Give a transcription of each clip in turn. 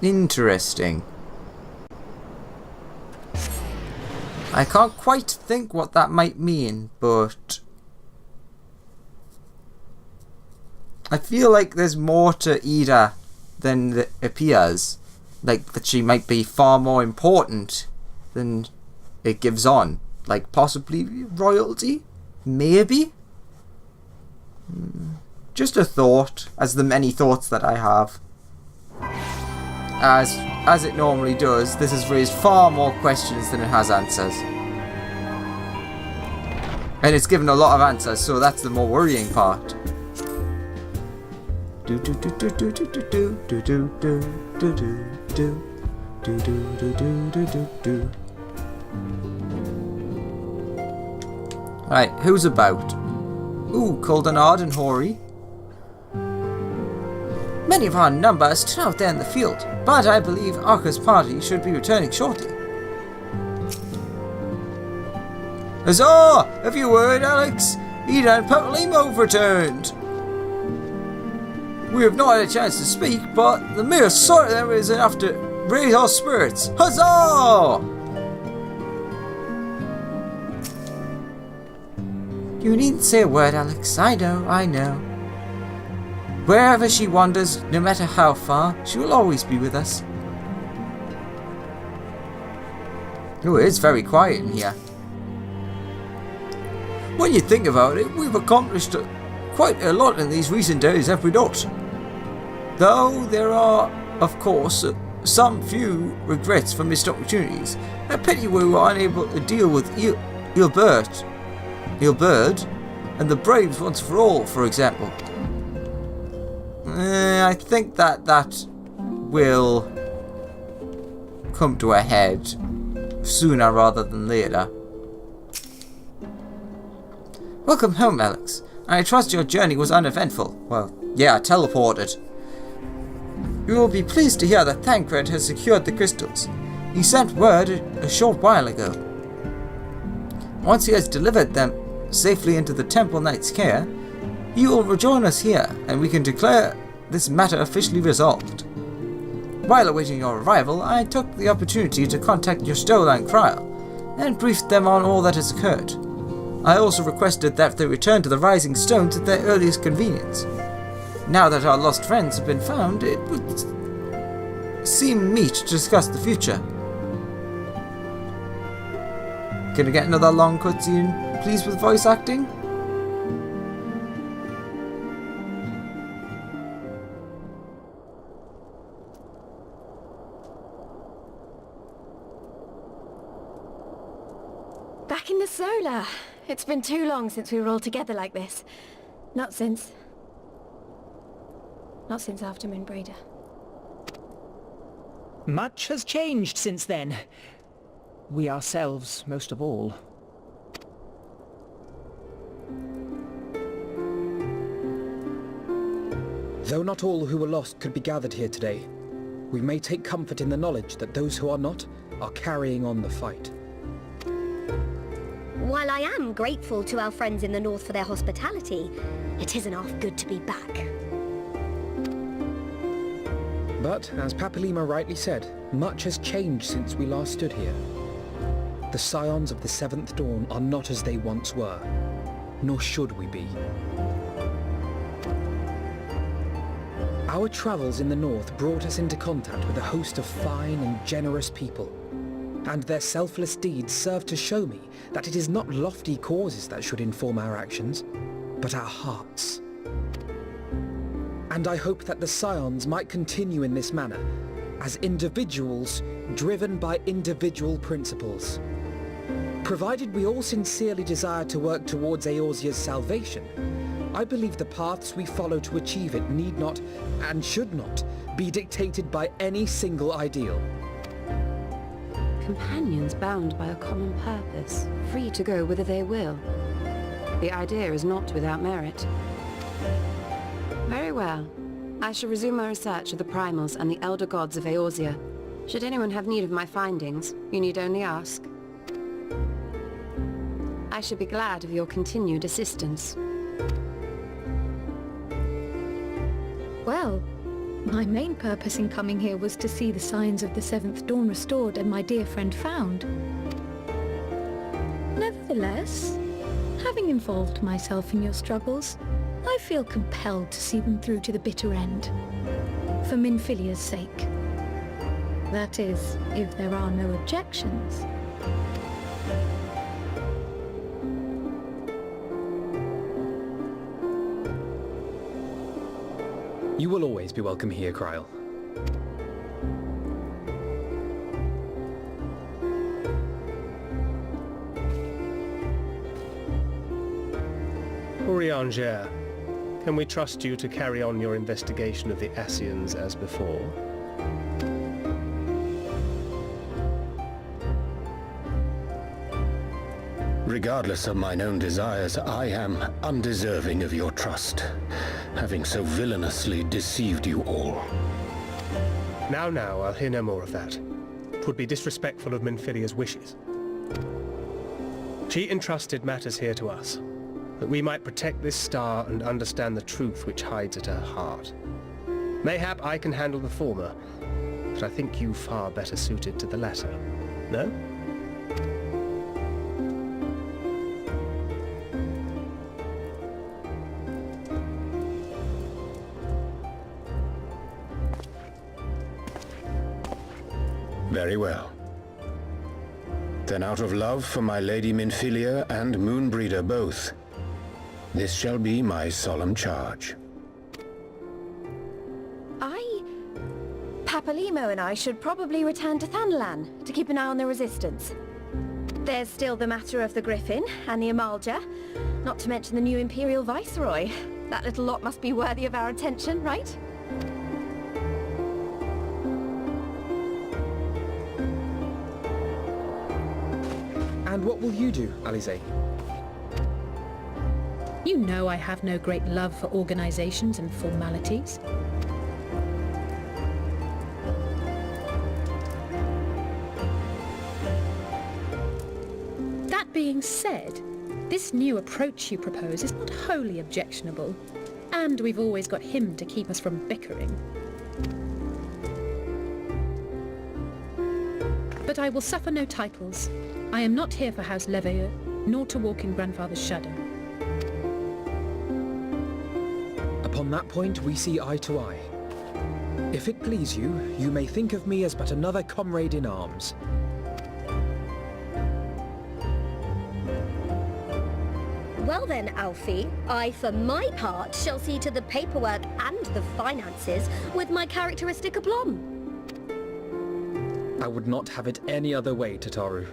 Interesting. I can't quite think what that might mean, but I feel like there's more to Ida than appears. Like that she might be far more important than it gives on. Like possibly royalty? Maybe? Just a thought, as the many thoughts that I have. As it normally does, this has raised far more questions than it has answers. And it's given a lot of answers, so that's the more worrying part. Right, who's about? Ooh, Coldenard and Hoary. Many of our number are still out there in the field, but I believe Arca's party should be returning shortly. Huzzah! Have you heard, Alex? Ida and Patlimo have returned! We have not had a chance to speak, but the mere sight of them is enough to raise our spirits. Huzzah! You needn't say a word, Alex. I know. Wherever she wanders, no matter how far, she will always be with us. Oh, it's very quiet in here. When you think about it, we've accomplished quite a lot in these recent days, have we not? Though there are, of course, some few regrets for missed opportunities. A pity we were unable to deal with Ilberd and the Braves once for all, for example. I think that will come to a head sooner rather than later. Welcome home, Alex. I trust your journey was uneventful. Well, yeah, teleported. You will be pleased to hear that Thancred has secured the crystals. He sent word a short while ago. Once he has delivered them safely into the Temple Knight's care, he will rejoin us here, and we can declare this matter officially resolved. While awaiting your arrival, I took the opportunity to contact your Stolan Kryl, and briefed them on all that has occurred. I also requested that they return to the Rising Stones at their earliest convenience. Now that our lost friends have been found, it would seem meet to discuss the future. Can I get another long cutscene, please, with voice acting? Back in the Solar. It's been too long since we were all together like this. Not since after Moonbraider. Much has changed since then. We ourselves, most of all. Though not all who were lost could be gathered here today, we may take comfort in the knowledge that those who are not are carrying on the fight. While I am grateful to our friends in the north for their hospitality, it isn't half good to be back. But, as Papalima rightly said, much has changed since we last stood here. The Scions of the Seventh Dawn are not as they once were, nor should we be. Our travels in the north brought us into contact with a host of fine and generous people, and their selfless deeds serve to show me that it is not lofty causes that should inform our actions, but our hearts. And I hope that the Scions might continue in this manner, as individuals driven by individual principles. Provided we all sincerely desire to work towards Eorzea's salvation, I believe the paths we follow to achieve it need not, and should not, be dictated by any single ideal. Companions bound by a common purpose, free to go whither they will. The idea is not without merit. Very well. I shall resume my research of the primals and the elder gods of Eorzea. Should anyone have need of my findings, you need only ask. I should be glad of your continued assistance. well. My main purpose in coming here was to see the signs of the Seventh Dawn restored and my dear friend found. Nevertheless, having involved myself in your struggles, I feel compelled to see them through to the bitter end. For Minfilia's sake. That is, if there are no objections. You will always be welcome here, Kryl. Urianger, can we trust you to carry on your investigation of the Ascians as before? Regardless of mine own desires, I am undeserving of your trust, having so villainously deceived you all. Now, I'll hear no more of that. 'Twould be disrespectful of Minfilia's wishes. She entrusted matters here to us, that we might protect this star and understand the truth which hides at her heart. Mayhap I can handle the former, but I think you far better suited to the latter. No? Very well. Then out of love for my Lady Minfilia and Moonbreeder both, this shall be my solemn charge. Papalimo and I should probably return to Thanalan to keep an eye on the resistance. There's still the matter of the Griffin and the Amalja, not to mention the new Imperial Viceroy. That little lot must be worthy of our attention, right? And what will you do, Alize? You know I have no great love for organizations and formalities. That being said, this new approach you propose is not wholly objectionable, and we've always got him to keep us from bickering. But I will suffer no titles. I am not here for House Leveilleur, nor to walk in Grandfather's shadow. Upon that point, we see eye to eye. If it please you, you may think of me as but another comrade in arms. Well then, Alfie, I for my part shall see to the paperwork and the finances with my characteristic aplomb. I would not have it any other way, Tataru.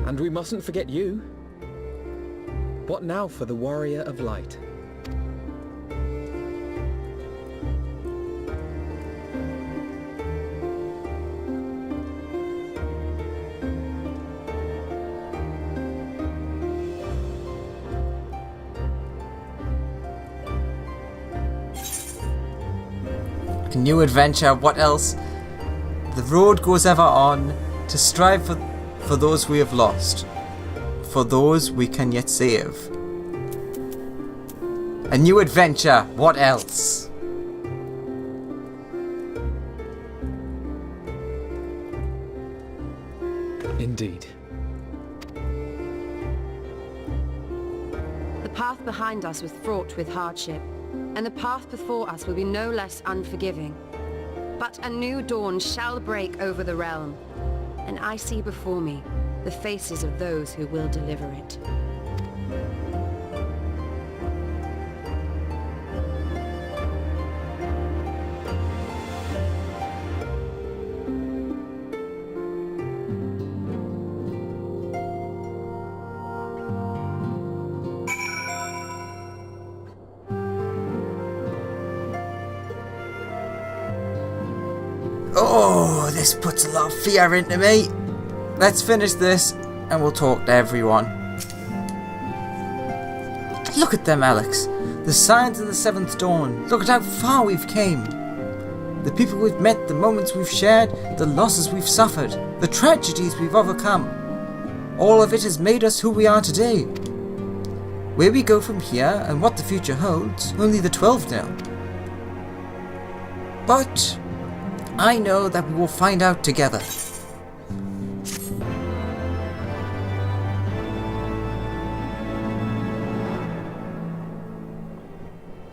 And we mustn't forget you. What now for the Warrior of Light? A new adventure, what else? The road goes ever on to strive for those we have lost, for those we can yet save. A new adventure, what else? Indeed. The path behind us was fraught with hardship, and the path before us will be no less unforgiving. But a new dawn shall break over the realm, and I see before me the faces of those who will deliver it. Oh, this puts a lot of fear into me. Let's finish this and we'll talk to everyone. Look at them, Alex. The signs of the Seventh Dawn. Look at how far we've came. The people we've met, the moments we've shared, the losses we've suffered, the tragedies we've overcome. All of it has made us who we are today. Where we go from here and what the future holds, only the 12 know. But I know that we will find out together.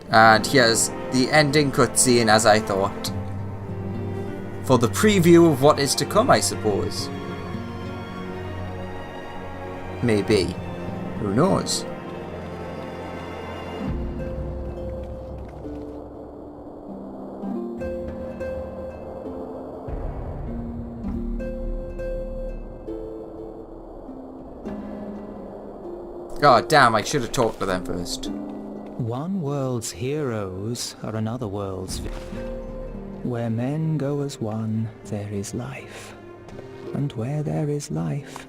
And here's the ending cutscene as I thought. For the preview of what is to come, I suppose. Maybe. Who knows? God damn, I should have talked to them first. One world's heroes are another world's Where men go as one, there is life. And where there is life...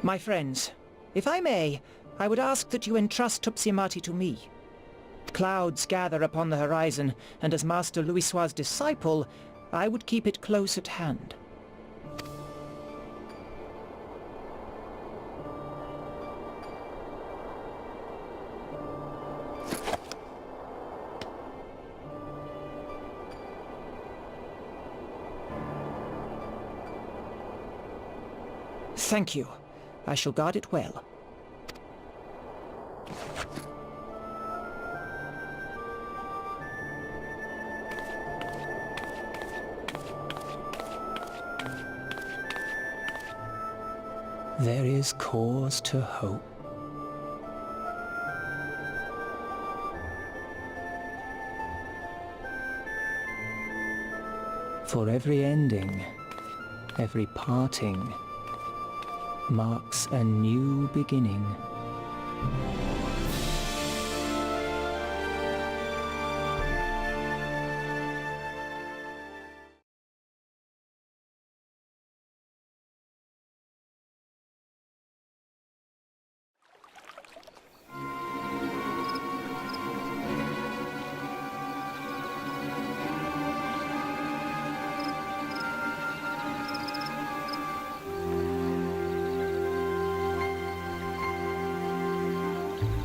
My friends, if I may, I would ask that you entrust Tupsimati to me. Clouds gather upon the horizon, and as Master Louisoix's disciple, I would keep it close at hand. Thank you. I shall guard it well. There is cause to hope. For every ending, every parting, marks a new beginning.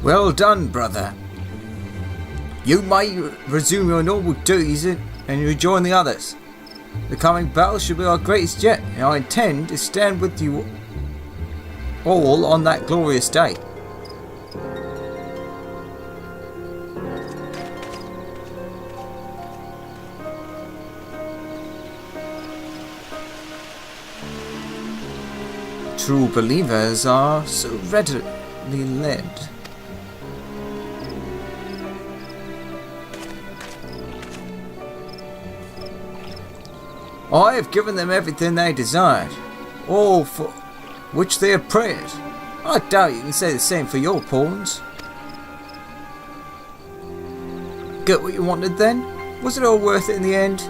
Well done, brother. You may resume your normal duties and rejoin the others. The coming battle should be our greatest yet, and I intend to stand with you all on that glorious day. True believers are so readily led. I have given them everything they desired, all for which they have prayed. I doubt you can say the same for your pawns. Get what you wanted then? Was it all worth it in the end?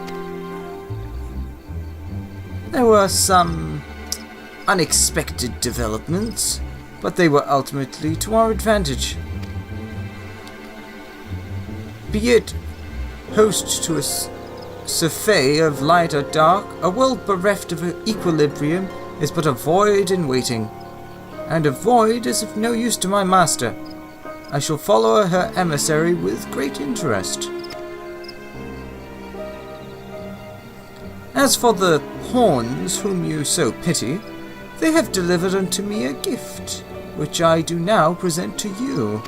There were some unexpected developments, but they were ultimately to our advantage. Be it host to a survey of light or dark, a world bereft of equilibrium is but a void in waiting, and a void is of no use to my master. I shall follow her emissary with great interest. As for the pawns whom you so pity, they have delivered unto me a gift, which I do now present to you.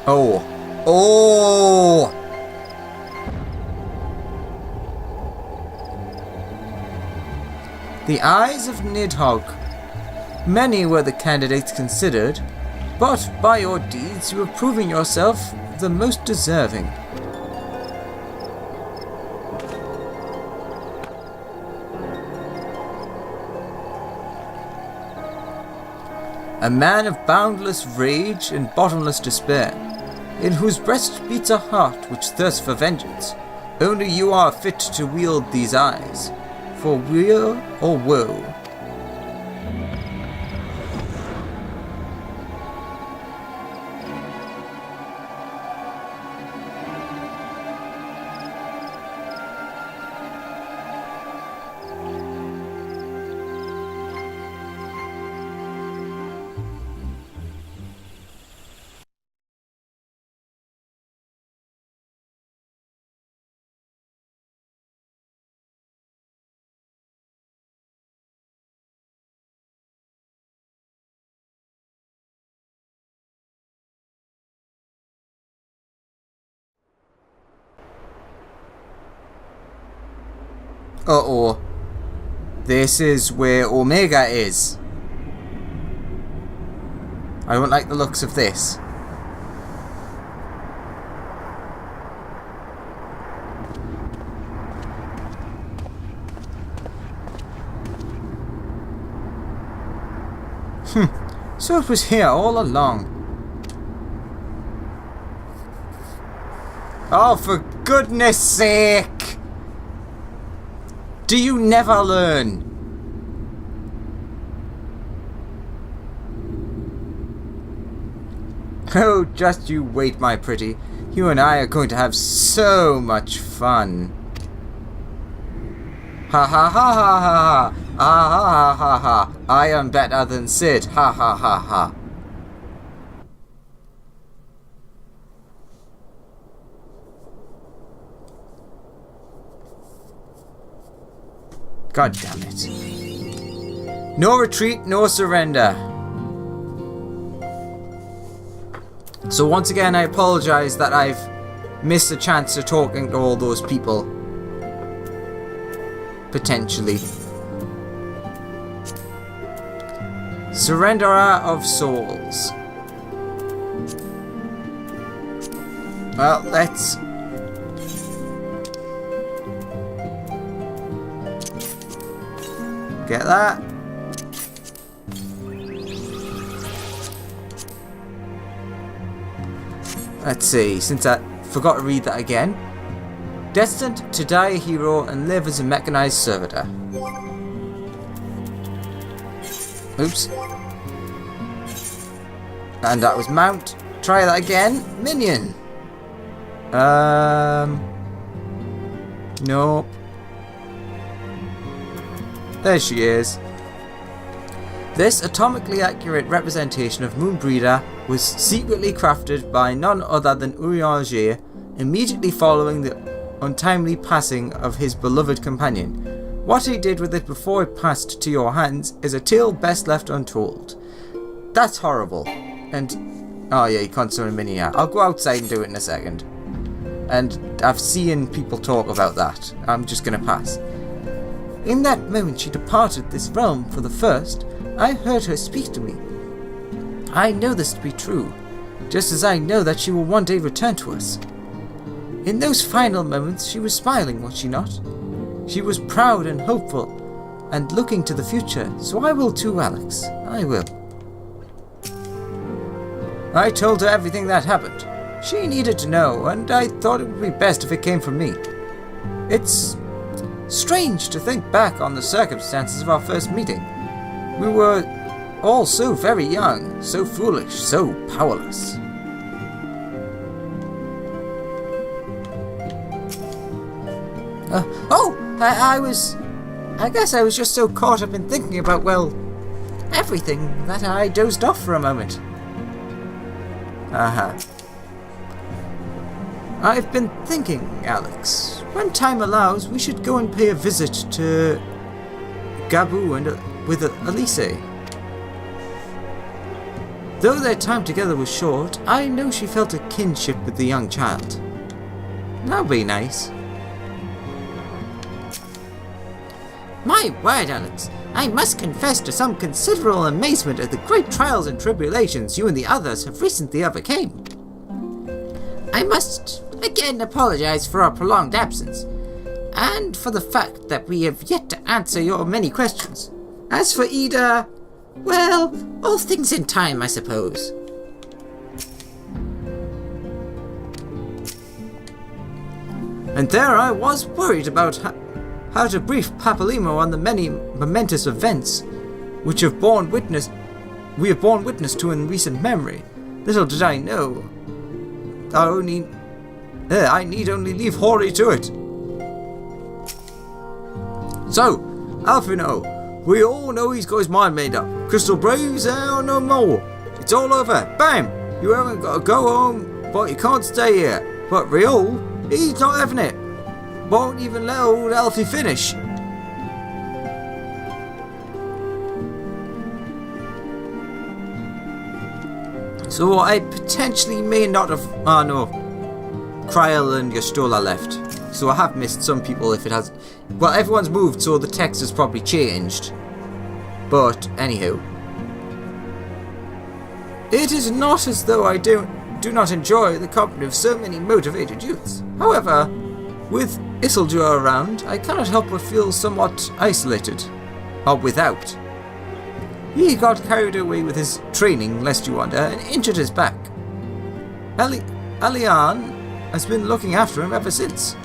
Oh! The Eyes of Nidhogg. Many were the candidates considered, but by your deeds you have proven yourself the most deserving. A man of boundless rage and bottomless despair. in whose breast beats a heart which thirsts for vengeance. Only you are fit to wield these eyes, for weal or woe. Uh-oh. This is where Omega is. I don't like the looks of this. So it was here all along. Oh, for goodness sake! Do you never learn? Oh, just you wait, my pretty. You and I are going to have so much fun. Ha ha ha ha ha ha. Ah ha ha ha ha. I am better than Sid. Ha ha ha ha. God damn it. No retreat, no surrender. So once again, I apologize that I've missed a chance of talking to all those people. Potentially. Surrenderer of Souls. Well, let's... get that. Let's see, since I forgot to read that again. Destined to die a hero and live as a mechanized servitor. Oops. And that was mount. Try that again. Minion. Nope. There she is. This atomically accurate representation of Moonbreeder was secretly crafted by none other than Urianger immediately following the untimely passing of his beloved companion. What he did with it before it passed to your hands is a tale best left untold. That's horrible. And, oh yeah, you can't summon a mini yet. I'll go outside and do it in a second. And I've seen people talk about that. I'm just gonna pass. In that moment she departed this realm for the first, I heard her speak to me. I know this to be true, just as I know that she will one day return to us. In those final moments she was smiling, was she not? She was proud and hopeful, and looking to the future, so I will too, Alex. I will. I told her everything that happened. She needed to know, and I thought it would be best if it came from me. It's strange to think back on the circumstances of our first meeting. We were all so very young, so foolish, so powerless. I guess I was just so caught up in thinking about, well, everything that I dozed off for a moment. I've been thinking, Alex, when time allows, we should go and pay a visit to Gabu and with Elise. Though their time together was short, I know she felt a kinship with the young child. That'll be nice. My word, Alex, I must confess to some considerable amazement at the great trials and tribulations you and the others have recently overcame. I must again apologize for our prolonged absence, and for the fact that we have yet to answer your many questions. As for Ida, well, all things in time, I suppose. And there I was worried about how to brief Papalimo on the many momentous events which we have borne witness to in recent memory. Little did I know. I need only leave Hori to it. So, Alphino, we all know he's got his mind made up. Crystal Braves are no more. It's all over. Bam! You haven't got to go home, but you can't stay here. But Riol, he's not having it. Won't even let old Alfie finish. So I potentially may not have... Oh no. Kryl and Yastola left. So I have missed some people if it has... Well, everyone's moved, so the text has probably changed. But, anywho. It is not as though I do not enjoy the company of so many motivated youths. However, with Isildur around, I cannot help but feel somewhat isolated. Or without. He got carried away with his training, lest you wonder, and injured his back. Alian has been looking after him ever since.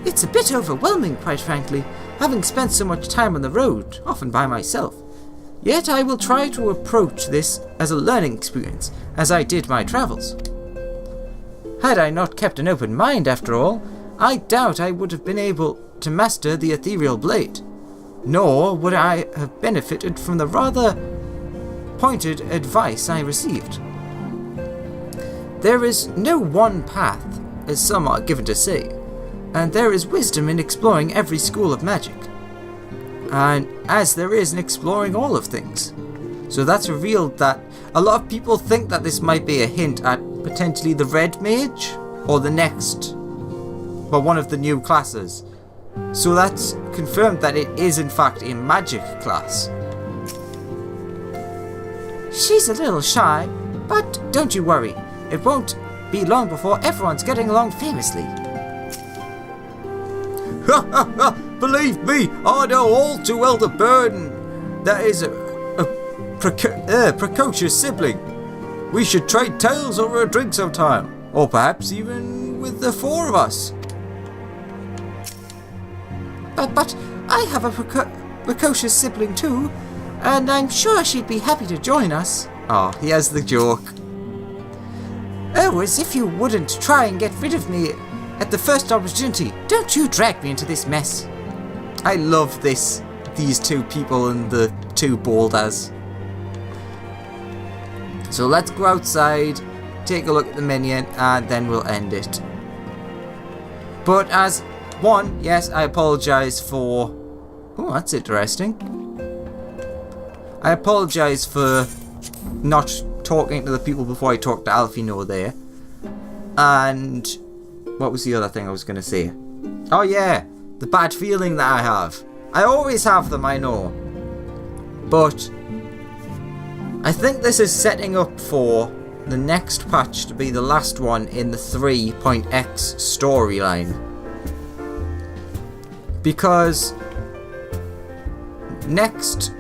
It's a bit overwhelming, quite frankly, having spent so much time on the road, often by myself. Yet I will try to approach this as a learning experience, as I did my travels. Had I not kept an open mind, after all, I doubt I would have been able to master the ethereal blade. Nor would I have benefited from the rather pointed advice I received. There is no one path, as some are given to say, and there is wisdom in exploring every school of magic. And as there is in exploring all of things. So that's revealed that a lot of people think that this might be a hint at potentially the Red Mage, or the next, well, one of the new classes. So that's confirmed that it is in fact a magic class. She's a little shy, but don't you worry. It won't be long before everyone's getting along famously. Ha ha ha! Believe me, I know all too well the burden that is a precocious sibling. We should trade tales over a drink sometime, or perhaps even with the four of us. But I have a precocious sibling too, and I'm sure she'd be happy to join us. Oh, he has the joke. Oh, as if you wouldn't try and get rid of me at the first opportunity. Don't you drag me into this mess. I love these two people and the two boulders. So let's go outside, take a look at the minion, and then we'll end it. But as one, yes, I apologise for... Oh, that's interesting. I apologise for not talking to the people before I talked to Alphino there. And what was the other thing I was going to say? Oh yeah, the bad feeling that I have. I always have them, I know. But I think this is setting up for the next patch to be the last one in the 3.x storyline. Because next,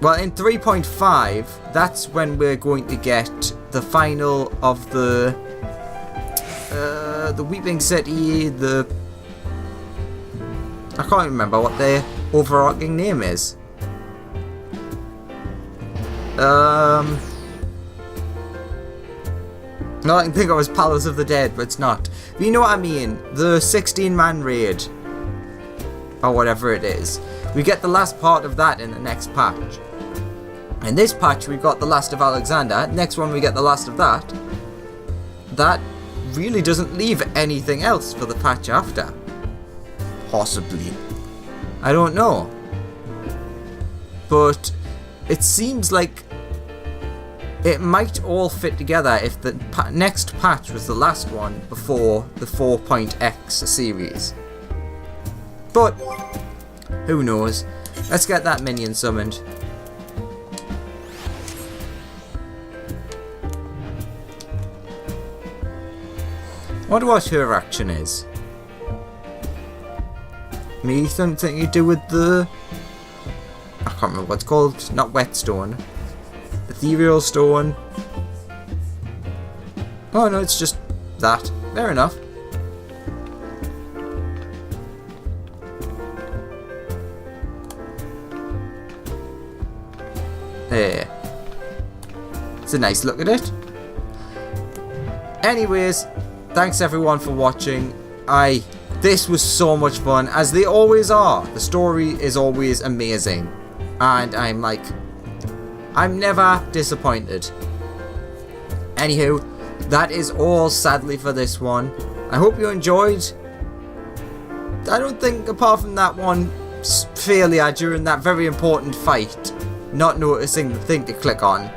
well, in 3.5, that's when we're going to get the final of the Weeping City, I can't remember what their overarching name is. No, I can think it was Palace of the Dead, but it's not. But you know what I mean, the 16-man raid. Or whatever it is. We get the last part of that in the next patch. In this patch we got the last of Alexander. Next one we get the last of that. That really doesn't leave anything else for the patch after. Possibly. I don't know. But it seems like it might all fit together if the next patch was the last one before the 4.x series. But who knows? Let's get that minion summoned. I wonder what her action is. Maybe something to do with the... I can't remember what it's called. Not whetstone. Ethereal stone. Oh no, it's just that. Fair enough. There. It's a nice look at it. Anyways, thanks everyone for watching. This was so much fun, as they always are. The story is always amazing. And I'm never disappointed. Anywho, that is all sadly for this one. I hope you enjoyed. I don't think, apart from that one failure during that very important fight, not noticing the thing to click on,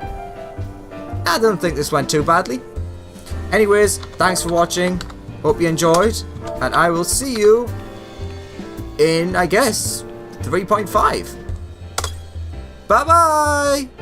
I don't think this went too badly. Anyways, thanks for watching. Hope you enjoyed. And I will see you in, I guess, 3.5. Bye-bye!